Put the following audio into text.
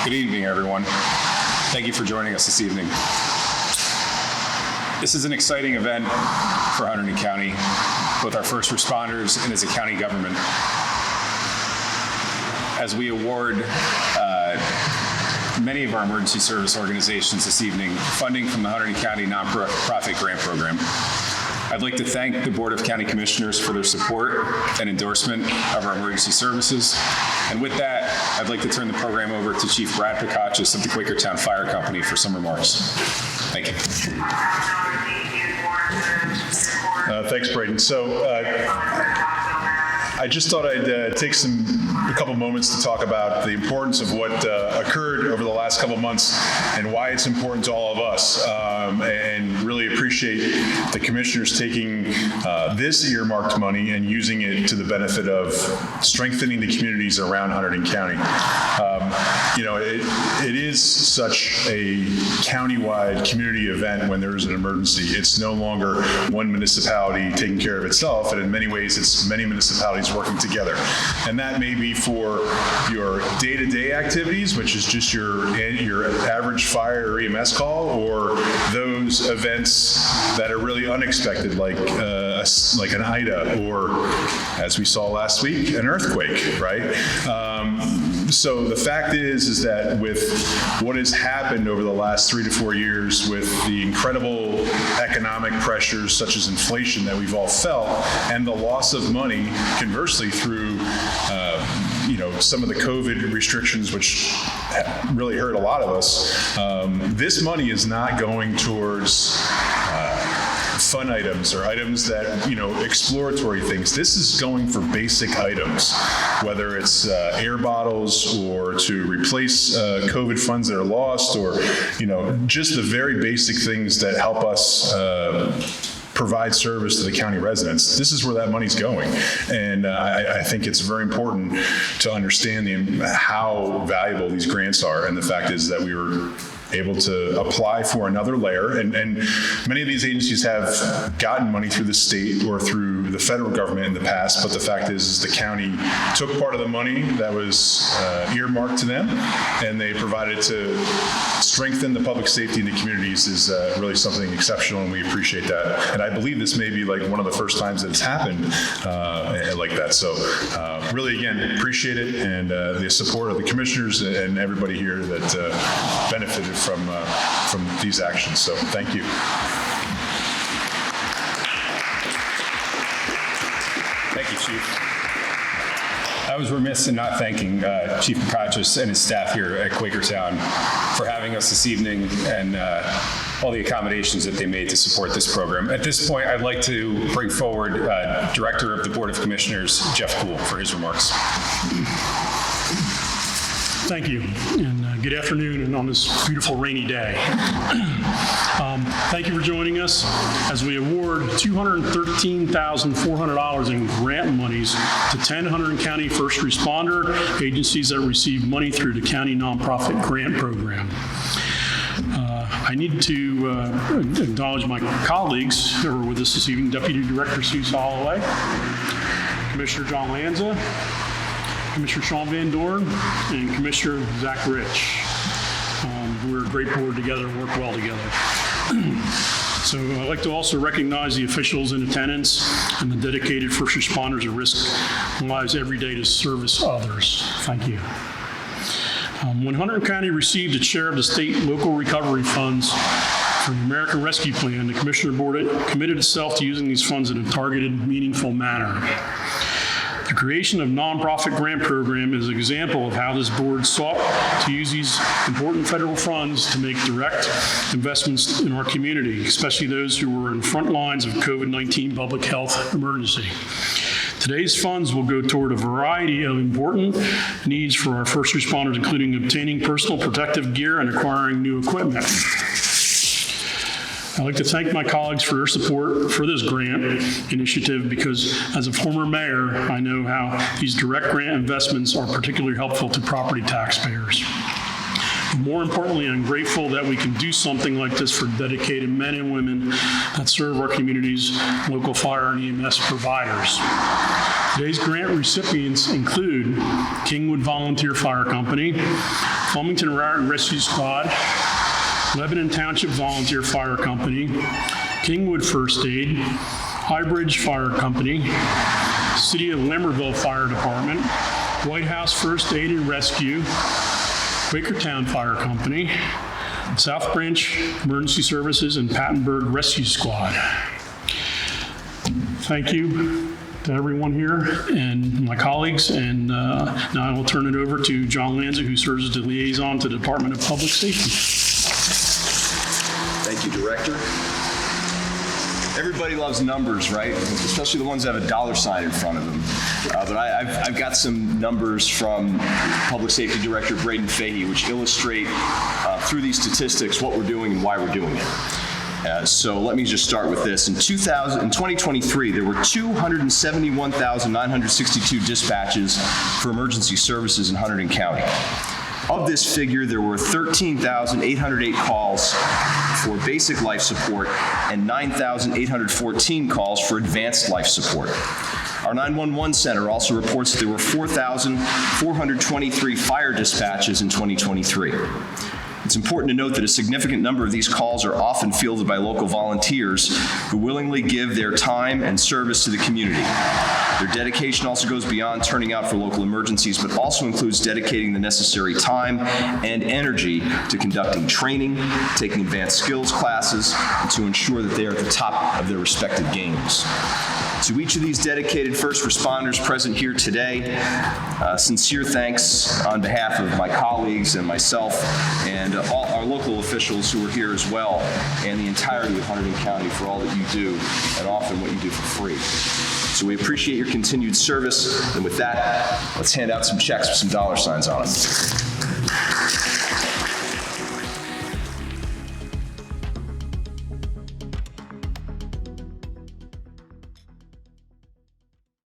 Good evening, everyone. Thank you for joining us this evening. This is an exciting event for Hunterdon County, both our first responders and as a county government, as we award many of our emergency service organizations this evening funding from the Hunterdon County Nonprofit Grant Program. I'd like to thank the Board of County Commissioners for their support and endorsement of our emergency services. And with that, I'd like to turn the program over to Chief Brad Picachis of the Quakertown Fire Company for some remarks. Thank you. Thanks, Braden. So I just thought I'd take a couple moments to talk about the importance of what occurred over the last couple months and why it's important to all of us, and really appreciate the commissioners taking this earmarked money and using it to the benefit of strengthening the communities around Hunterdon County. It is such a countywide community event when there is an emergency. It's no longer one municipality taking care of itself, and in many ways it's many municipalities working together. And that may be for your day-to-day activities, which is just your average fire or EMS call, or those events that are really unexpected, like an Ida, or as we saw last week, an earthquake, right? So the fact is that with what has happened over the last 3 to 4 years, with the incredible economic pressures such as inflation that we've all felt, and the loss of money, conversely, through some of the COVID restrictions, which really hurt a lot of us, this money is not going towards fun items or items that, exploratory things. This is going for basic items, whether it's air bottles or to replace COVID funds that are lost, or, just the very basic things that help us provide service to the county residents. This is where that money's going. And I think it's very important to understand how valuable these grants are. And the fact is that we were able to apply for another layer. And many of these agencies have gotten money through the state or through the federal government in the past, but the fact is the county took part of the money that was earmarked to them, and they provided to strengthen the public safety in the communities is really something exceptional, and we appreciate that. And I believe this may be like one of the first times that it's happened like that. So really, again, appreciate it, and the support of the commissioners and everybody here that benefited from these actions. So thank you. Thank you, Chief. I was remiss in not thanking Chief Picachis and his staff here at Quakertown for having us this evening and all the accommodations that they made to support this program. At this point, I'd like to bring forward Director of the Board of Commissioners, Jeff Poole, for his remarks. Thank you, and good afternoon, and on this beautiful rainy day. Thank you for joining us as we award $213,400 in grant monies to 10 Hunterdon County first responder agencies that receive money through the County Nonprofit Grant Program. I need to acknowledge my colleagues who are with us this evening: Deputy Director Sue Holloway, Commissioner John Lanza, Commissioner Sean Van Dorn, and Commissioner Zach Rich. We're a great board together and work well together. So I'd like to also recognize the officials in attendance and the dedicated first responders who risk lives every day to service others. Thank you. When Hunterdon County received its share of the state local recovery funds for the American Rescue Plan, the Commissioner Board committed itself to using these funds in a targeted, meaningful manner. The creation of nonprofit grant program is an example of how this board sought to use these important federal funds to make direct investments in our community, especially those who were in front lines of COVID-19 public health emergency. Today's funds will go toward a variety of important needs for our first responders, including obtaining personal protective gear and acquiring new equipment. I'd like to thank my colleagues for their support for this grant initiative, because as a former mayor, I know how these direct grant investments are particularly helpful to property taxpayers. But more importantly, I'm grateful that we can do something like this for dedicated men and women that serve our communities, local fire and EMS providers. Today's grant recipients include Kingwood Volunteer Fire Company, Flemington Riot and Rescue Squad, Lebanon Township Volunteer Fire Company, Kingwood First Aid, Highbridge Fire Company, City of Limmerville Fire Department, White House First Aid and Rescue, Quakertown Fire Company, South Branch Emergency Services, and Pattenberg Rescue Squad. Thank you to everyone here and my colleagues, and now I will turn it over to John Lanza, who serves as the liaison to the Department of Public Safety. Thank you, Director. Everybody loves numbers, right? Especially the ones that have a dollar sign in front of them. But I've got some numbers from Public Safety Director Braden Fahey, which illustrate through these statistics what we're doing and why we're doing it. So let me just start with this. In 2023, there were 271,962 dispatches for emergency services in Hunterdon County. Of this figure, there were 13,808 calls for basic life support and 9,814 calls for advanced life support. Our 911 center also reports that there were 4,423 fire dispatches in 2023. It's important to note that a significant number of these calls are often fielded by local volunteers who willingly give their time and service to the community. Their dedication also goes beyond turning out for local emergencies, but also includes dedicating the necessary time and energy to conducting training, taking advanced skills classes, and to ensure that they are at the top of their respective games. To each of these dedicated first responders present here today, sincere thanks on behalf of my colleagues and myself and all our local officials who are here as well, and the entirety of Hunterdon County for all that you do, and often what you do for free. So we appreciate your continued service, and with that, let's hand out some checks with some dollar signs on them.